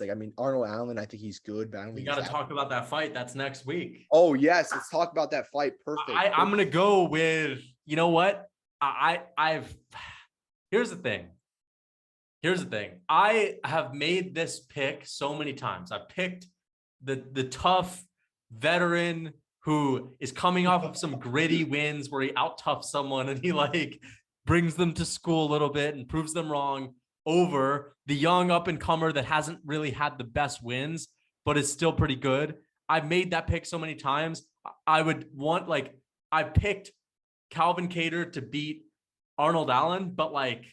Like, I mean, Arnold Allen, I think he's good, but I don't We think got he's to that. talk about that fight. That's next week. Oh yes, let's talk about that fight. Perfect. I'm gonna go with, you know what? I've here's the thing. Here's the thing. I have made this pick so many times. I picked the tough veteran who is coming off of some gritty wins where he out toughs someone and he like brings them to school a little bit and proves them wrong, over the young up and comer that hasn't really had the best wins but is still pretty good. I've made that pick so many times. I would want, like, I picked Calvin Kattar to beat Arnold Allen, but like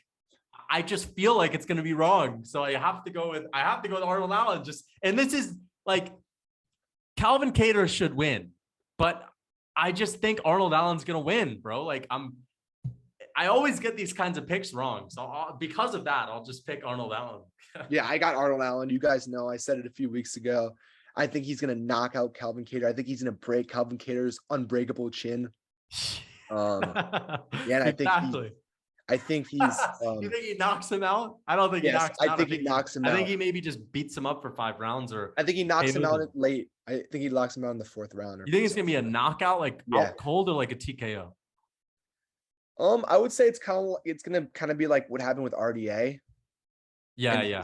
I just feel like it's going to be wrong. So I have to go with Arnold Allen. And this is like, Calvin Kattar should win, but I just think Arnold Allen's going to win, bro. Like I always get these kinds of picks wrong. So because of that, I'll just pick Arnold Allen. Yeah, I got Arnold Allen. You guys know I said it a few weeks ago. I think he's going to knock out Calvin Kattar. I think he's going to break Calvin Kattar's unbreakable chin. Yeah, and exactly. I think he's. You think he knocks him out? I don't think he knocks him out. I think he knocks him out. I think he maybe just beats him up for 5 rounds, or I think he knocks him out late. I think he knocks him out in the 4th round. You think it's gonna be a knockout, like out cold, or like a TKO? I would say it's gonna kind of be like what happened with RDA. Yeah.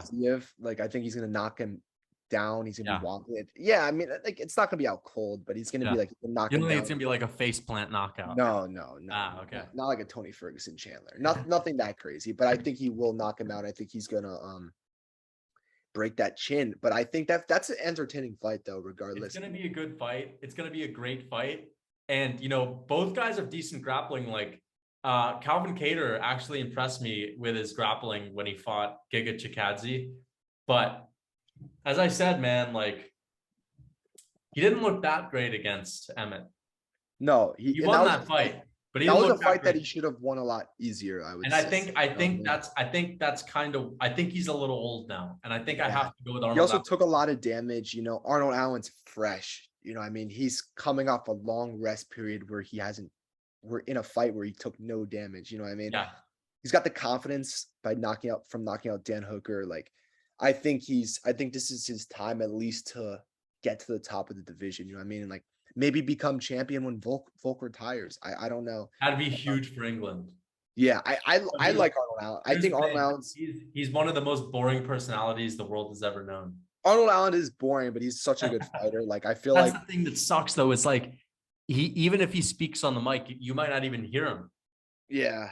Like, I think he's gonna knock him down. He's gonna be walking it. Yeah, I mean, like, it's not gonna be out cold, but he's gonna be like knocking. You don't think it's gonna be like a face plant knockout? No. Okay. Not like a Tony Ferguson Chandler. Nothing that crazy, but I think he will knock him out. I think he's gonna break that chin. But I think that's an entertaining fight, though. Regardless, it's gonna be a good fight. It's gonna be a great fight, and both guys have decent grappling. Like Calvin Kattar actually impressed me with his grappling when he fought Giga Chikadze, but as I said, man, like, he didn't look that great against Emmett. No, he won that fight, but that was a fight that he should have won a lot easier, I would say. And I think that's kind of, I think he's a little old now, and I think I have to go with Arnold. He also took a lot of damage. Arnold Allen's fresh. I mean, he's coming off a long rest period where we're in a fight where he took no damage. You know what I mean? Yeah. He's got the confidence by knocking out Dan Hooker. Like, I think this is his time, at least, to get to the top of the division. You know what I mean? And like, maybe become champion when Volk retires. I don't know. That'd be huge for England. Yeah, I like Arnold Allen. I think Arnold Allen's he's one of the most boring personalities the world has ever known. Arnold Allen is boring, but he's such a good fighter. Like, I feel that's the thing that sucks, though. It's like, even if he speaks on the mic, you might not even hear him. Yeah.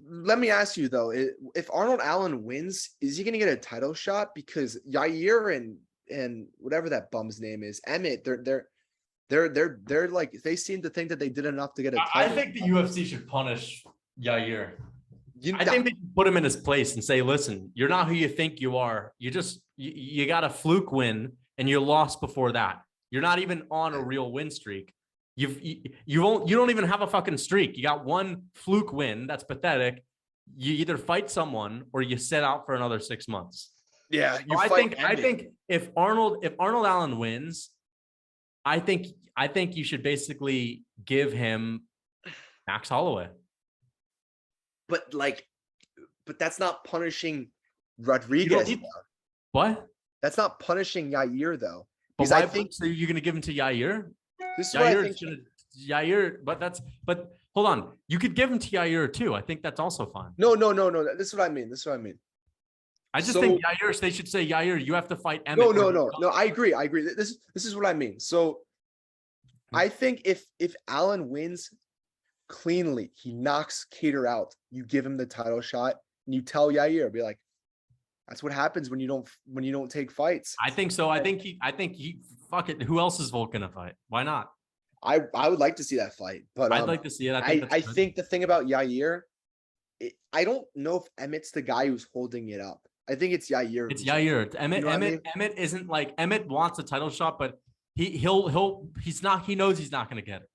Let me ask you, though, if Arnold Allen wins, is he going to get a title shot? Because Yair and whatever that bum's name is, Emmett, they're like, they seem to think that they did enough to get a title. I think the UFC should punish Yair. I think they should put him in his place and say, listen, you're not who you think you are. You got a fluke win and you lost before that. You're not even on a real win streak. You don't even have a fucking streak. You got one fluke win. That's pathetic. You either fight someone or you sit out for another 6 months. Yeah. I think if Arnold Allen wins, I think you should basically give him Max Holloway. But that's not punishing Rodriguez. What? That's not punishing Yair, though. But why? So you're going to give him to Yair? This is what I think. Yair, but hold on. You could give him to Yair too. I think that's also fine. No. This is what I mean. I just think Yair, they should say, Yair, you have to fight Emmett. No. I agree. This is what I mean. So I think if Allen wins cleanly, he knocks Kattar out, you give him the title shot, and you tell Yair, be like, that's what happens when you don't take fights. I think so. I think he fuck it. Who else is Volk gonna fight? Why not? I would like to see that fight, but I'd like to see it. I think the thing about Yair, I don't know if Emmett's the guy who's holding it up. I think it's Yair. It's Yair. Emmett isn't like, Emmett wants a title shot, but he's not. He knows he's not going to get it.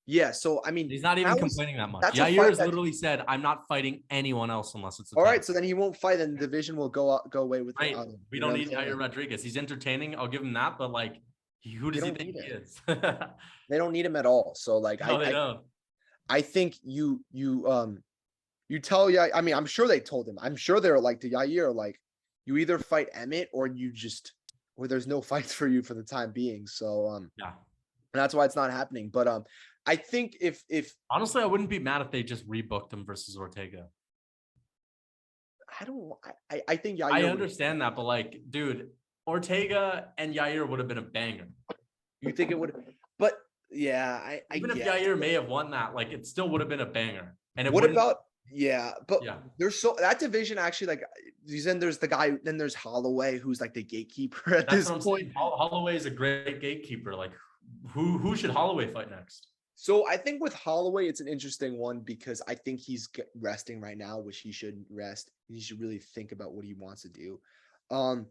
Yeah. So I mean, he's not even complaining that much. Yair has literally said, "I'm not fighting anyone else unless it's all right." So then he won't fight, and the division will go away with. Right. We don't need Yair Rodriguez. He's entertaining. I'll give him that, but like, who does he think he is? They don't need him at all. So like, I think you tell Yair. I mean, I'm sure they told him. I'm sure they're like to Yair, like, you either fight Emmett or you just where there's no fights for you for the time being. So Yeah. that's why it's not happening. But I think if Honestly, I wouldn't be mad if they just rebooked him versus Ortega. I don't I think I Yair would. understand that, but like, dude, Ortega and Yair would have been a banger. You think it would, but yeah, I Even if guess. Yair may have won that, like, it still would have been a banger. And it What wouldn't, about yeah, but yeah. there's so that division actually like then there's the guy, then there's Holloway who's like the gatekeeper at That's this what I'm point. saying. Holloway is a great gatekeeper. Like, who should Holloway fight next? So I think with Holloway, it's an interesting one because I think he's resting right now, which he shouldn't rest. He should really think about what he wants to do. Um,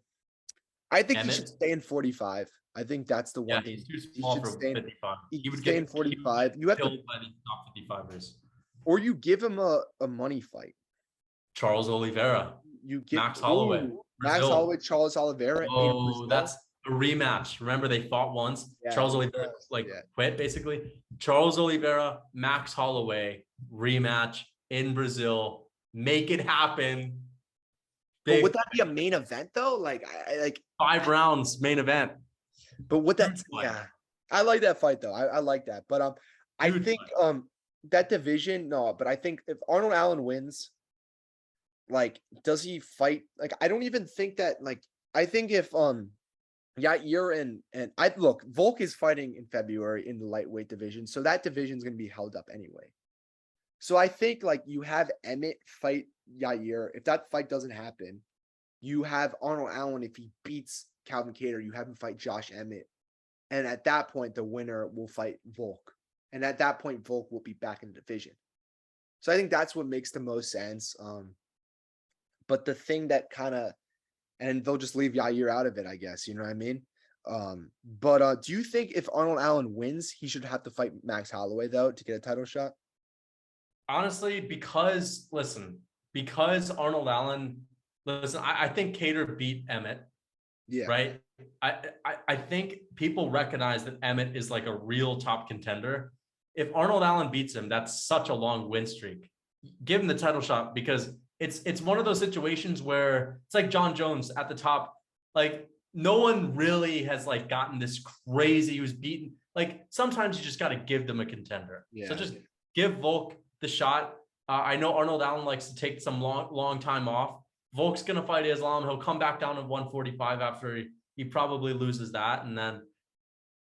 I think he should Emmett? stay in 45. I think that's the Yeah, one thing. he's too He small should for stay in 55. he He would stay get in 45. You have to, killed by the top 55ers. or you give him a money fight. Charles Oliveira, You get Max Holloway, Max Brazil. Holloway, Charles Oliveira in Oh, Brazil. that's a rematch. Remember, they fought once. Yeah, Charles Oliveira quit basically. Charles Oliveira, Max Holloway rematch in Brazil. Make it happen. But Big would that be a main event though? Like I like 5 rounds main event. but would that Huge fight. yeah. I like that fight though. I like that. But I Huge think fight. that division, no, but I think if Arnold Allen wins, like does he fight? Like I don't even think that like I think if Yair and I look, Volk is fighting in February in the lightweight division, so that division is gonna be held up anyway. So I think like you have Emmett fight Yair. If that fight doesn't happen, you have Arnold Allen. If he beats Calvin Kattar, you have him fight Josh Emmett. And at that point, the winner will fight Volk. And at that point, Volk will be back in the division. So I think that's what makes the most sense. But the thing that kind of, and they'll just leave Yair out of it, I guess. You know what I mean? But do you think if Arnold Allen wins, he should have to fight Max Holloway, though, to get a title shot? Honestly, because Arnold Allen, I think Kattar beat Emmett, Yeah. right? I think people recognize that Emmett is like a real top contender. If Arnold Allen beats him, that's such a long win streak. Give him the title shot because it's one of those situations where it's like John Jones at the top. Like no one really has like gotten this crazy who's beaten. Like sometimes you just got to give them a contender. Yeah. So just give Volk the shot. I know Arnold Allen likes to take some long time off. Volk's gonna fight Islam. He'll come back down to 145 after he probably loses that, and then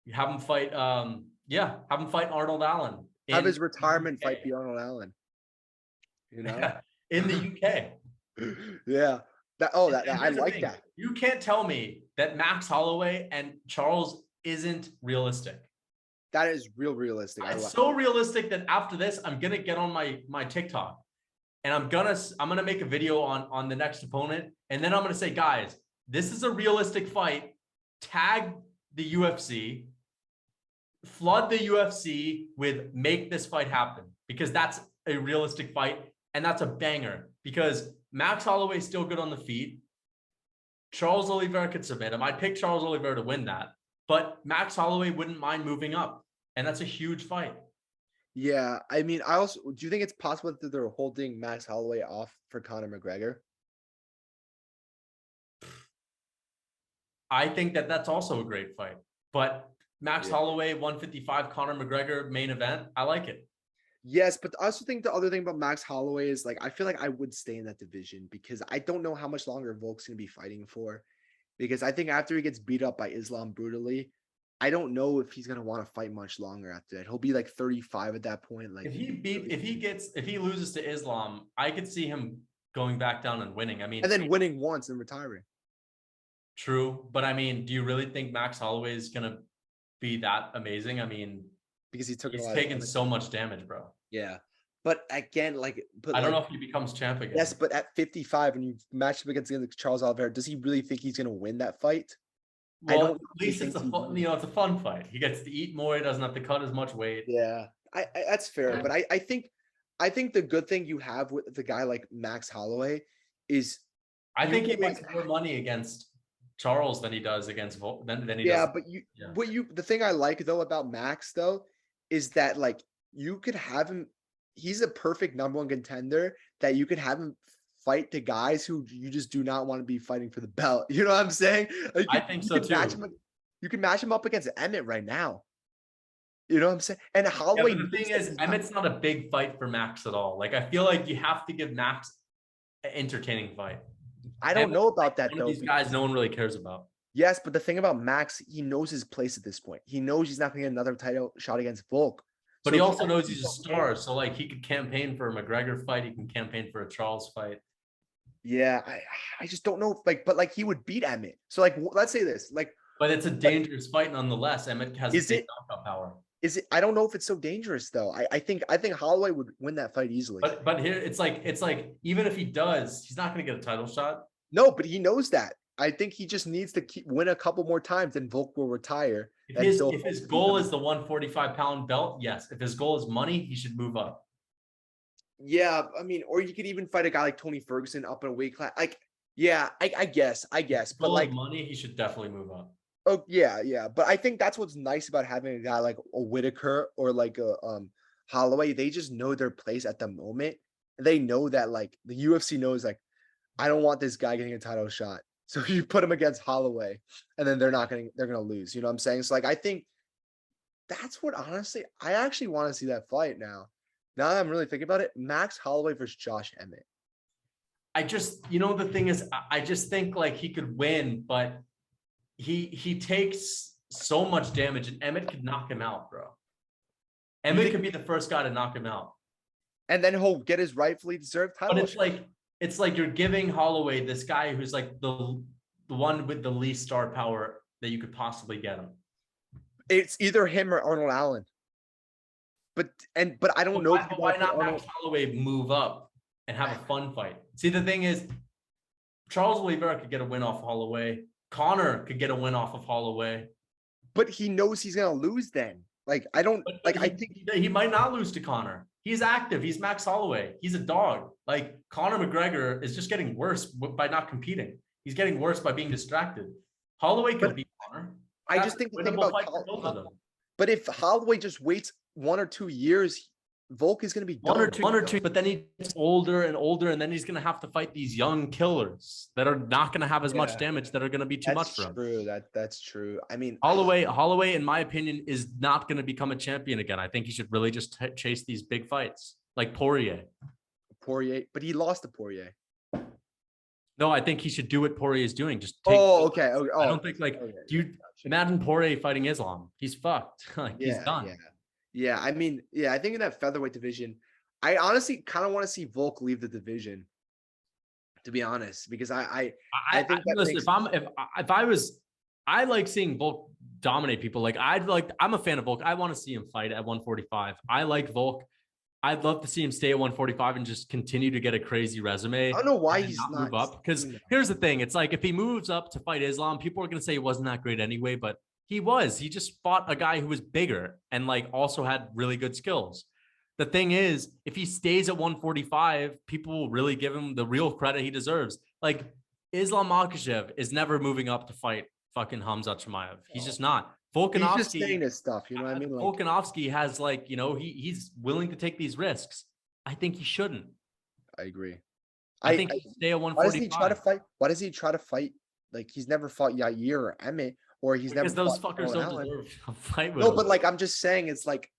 you have him fight. Have him fight Arnold Allen. Have his retirement fight be Arnold Allen. You know, in the UK. Yeah. I like that. You can't tell me that Max Holloway and Charles isn't realistic. That is realistic. It's so realistic that after this, I'm gonna get on my TikTok and I'm gonna make a video on the next opponent, and then I'm gonna say, guys, this is a realistic fight. Tag the UFC, flood the UFC with make this fight happen because that's a realistic fight and that's a banger because Max Holloway is still good on the feet. Charles Oliveira could submit him. I'd pick Charles Oliveira to win that, but Max Holloway wouldn't mind moving up, and that's a huge fight. Yeah, I mean, I also do you think it's possible that they're holding Max Holloway off for Conor McGregor? I think that's also a great fight, but Max Holloway 155, Conor McGregor main event. I like it. Yes, but I also think the other thing about Max Holloway is like I feel like I would stay in that division because I don't know how much longer Volk's gonna be fighting for. Because I think after he gets beat up by Islam brutally, I don't know if he's gonna want to fight much longer after that. He'll be like 35 at that point. Like if he loses to Islam, I could see him going back down and winning. I mean, and then winning once and retiring. True, but I mean, do you really think Max Holloway is gonna be that amazing? I mean, because he's taken so much damage, bro. Yeah. But again, I don't know if he becomes champ again. Yes, but at 55, and you match him against Charles Oliveira, does he really think he's going to win that fight? Well, I don't. At least it's it's a fun fight. He gets to eat more. He doesn't have to cut as much weight. Yeah, I that's fair. But I think the good thing you have with the guy like Max Holloway is I think he makes more money against Charles than he does against Volk. Than he does. But the thing I like though about Max though is that like you could have him. He's a perfect number one contender that you could have him fight the guys who you just do not want to be fighting for the belt. You know what I'm saying? Like, I think so too. You can match him up against Emmett right now. You know what I'm saying? And Yeah, Holloway. but the thing is, Emmett's not a big fight for Max at all. Like, I feel like you have to give Max an entertaining fight. I don't know about that One though. of these guys no one really cares about. Yes, but the thing about Max, he knows his place at this point. He knows he's not going to get another title shot against Volk. But So he also knows he's a star. So, like, he could campaign for a McGregor fight. He can campaign for a Charles fight. Yeah, I just don't know. But like he would beat Emmett. So like, let's say this. Like, but it's a dangerous fight nonetheless. Emmett has big knockout power. Is it? I don't know if it's so dangerous though. I think Holloway would win that fight easily. But here it's like even if he does, he's not going to get a title shot. No, but he knows that. I think he just needs to win a couple more times, and Volk will retire. If his goal is the 145-pound belt, yes. If his goal is money, he should move up. Yeah, I mean, or you could even fight a guy like Tony Ferguson up in a weight class. Like, yeah, I guess. But like money, he should definitely move up. Oh yeah. But I think that's what's nice about having a guy like a Whitaker or like a Holloway. They just know their place at the moment. They know that like the UFC knows like I don't want this guy getting a title shot. So you put him against Holloway, and then they're gonna lose. You know what I'm saying? So like I think that's what honestly I actually want to see that fight now. Now that I'm really thinking about it, Max Holloway versus Josh Emmett. The thing is, I just think like he could win, but he takes so much damage, and Emmett could knock him out, bro. Emmett could be the first guy to knock him out, and then he'll get his rightfully deserved title. But it's like you're giving Holloway this guy who's like the one with the least star power that you could possibly get him. It's either him or Arnold Allen. But I don't know. Why not Max Holloway move up and have a fun fight? See, the thing is, Charles Oliveira could get a win off Holloway. Connor could get a win off of Holloway. But he knows he's gonna lose then. Like I don't like. I think he might not lose to Connor. He's active. He's Max Holloway. He's a dog. Like Conor McGregor is just getting worse by not competing. He's getting worse by being distracted. Holloway could beat Connor. I just think the thing about both of them. But if Holloway just waits 1 or 2 years, Volk is going to be done. One or two, but then he gets older and older, and then he's going to have to fight these young killers that are not going to have as much damage, that are going to be too much for him. True. That's true. I mean, Holloway, in my opinion, is not going to become a champion again. I think he should really just chase these big fights, like Poirier. But he lost to Poirier. No, I think he should do what Poirier is doing. Just take. Oh, okay. I don't think dude. Imagine Poirier fighting Islam. He's fucked. He's done. Yeah. I mean, I think in that featherweight division, I honestly kind of want to see Volk leave the division. To be honest, because I think I like seeing Volk dominate people. Like I'm a fan of Volk. I want to see him fight at 145. I like Volk. I'd love to see him stay at 145 and just continue to get a crazy resume. I don't know why he's not move up, because here's the thing. It's like if he moves up to fight Islam, people are going to say he wasn't that great anyway, but he just fought a guy who was bigger and like also had really good skills. The thing is, if he stays at 145, people will really give him the real credit he deserves. Like Islam Makhachev is never moving up to fight fucking Khamzat Chimaev. He's just not. Volkanovski, he's just saying this stuff, you know what I mean? Volkanovski has he's willing to take these risks. I think he shouldn't. I agree. I think he should stay at 145. Why does he try to fight? Why does he try to fight? Like he's never fought Yair or Emmett, or he's because never. Those fuckers don't deserve a fight with him. him. But like I'm just saying, it's like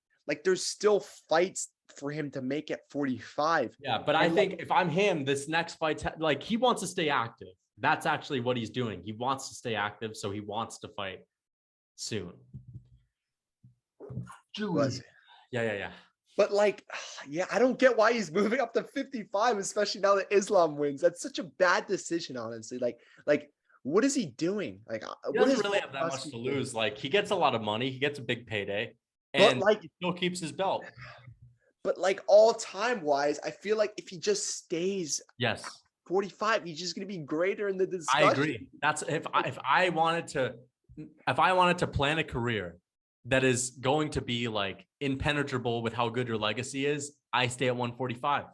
there's still fights for him to make at 45. Yeah, but I think if I'm him, this next fight, he wants to stay active. That's actually what he's doing. He wants to stay active, so he wants to fight soon. Yeah. But I don't get why he's moving up to 55, especially now that Islam wins. That's such a bad decision, honestly. Like, what is he doing? Like, he doesn't really have that much to lose. Like, he gets a lot of money, he gets a big payday, and he still keeps his belt. But all time wise, I feel like if he just stays 45, he's just gonna be greater in the discussion. I agree. That's if I wanted to plan a career that is going to be like impenetrable with how good your legacy is, I stay at 145.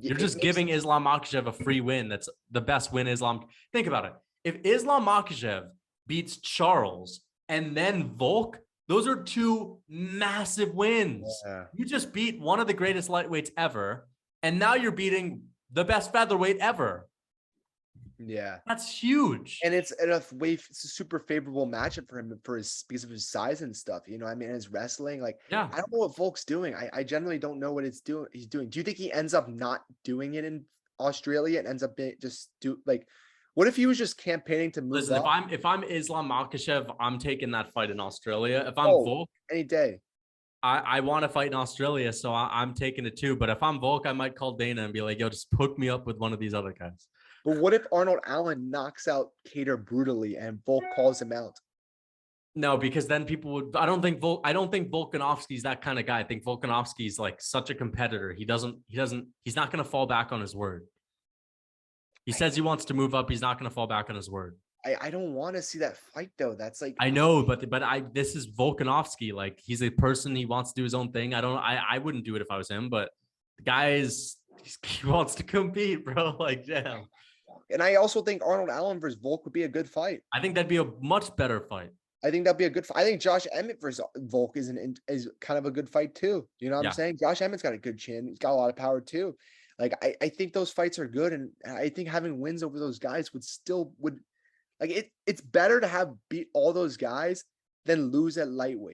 You're just giving Islam Makhachev a free win. That's the best win Islam. Think about it. If Islam Makhachev beats Charles and then Volk, those are two massive wins. Yeah. You just beat one of the greatest lightweights ever, and now you're beating the best featherweight ever. Yeah. That's huge. And it's it's a super favorable matchup for him because of his size and stuff. You know, I mean, his wrestling. Like, Yeah. I don't know what Volk's doing. I generally don't know what he's doing. Do you think he ends up not doing it in Australia and ends up what if he was just campaigning to move Listen, up? if I'm Islam Makhachev, I'm taking that fight in Australia. If I'm Oh, Volk, any day. I want to fight in Australia, so I'm taking it too. But if I'm Volk, I might call Dana and be like, yo, just hook me up with one of these other guys. But what if Arnold Allen knocks out Kattar brutally and Volk calls him out? No, because then people would. I don't think Volkanovski's that kind of guy. I think Volkanovski's like such a competitor. He's not going to fall back on his word. He says he wants to move up. He's not going to fall back on his word. I don't want to see that fight though. That's like, I know, but this is Volkanovski. Like, he's a person. He wants to do his own thing. I wouldn't do it if I was him, but the guy he wants to compete, bro. Like, yeah. and I also think Arnold Allen versus Volk would be a good fight. I think that'd be a much better fight. I think that'd be a good fight. I think Josh Emmett versus Volk is kind of a good fight too. You know what I'm saying? Josh Emmett's got a good chin. He's got a lot of power too. Like, I think those fights are good, and I think having wins over those guys would like it's better to have beat all those guys than lose at lightweight.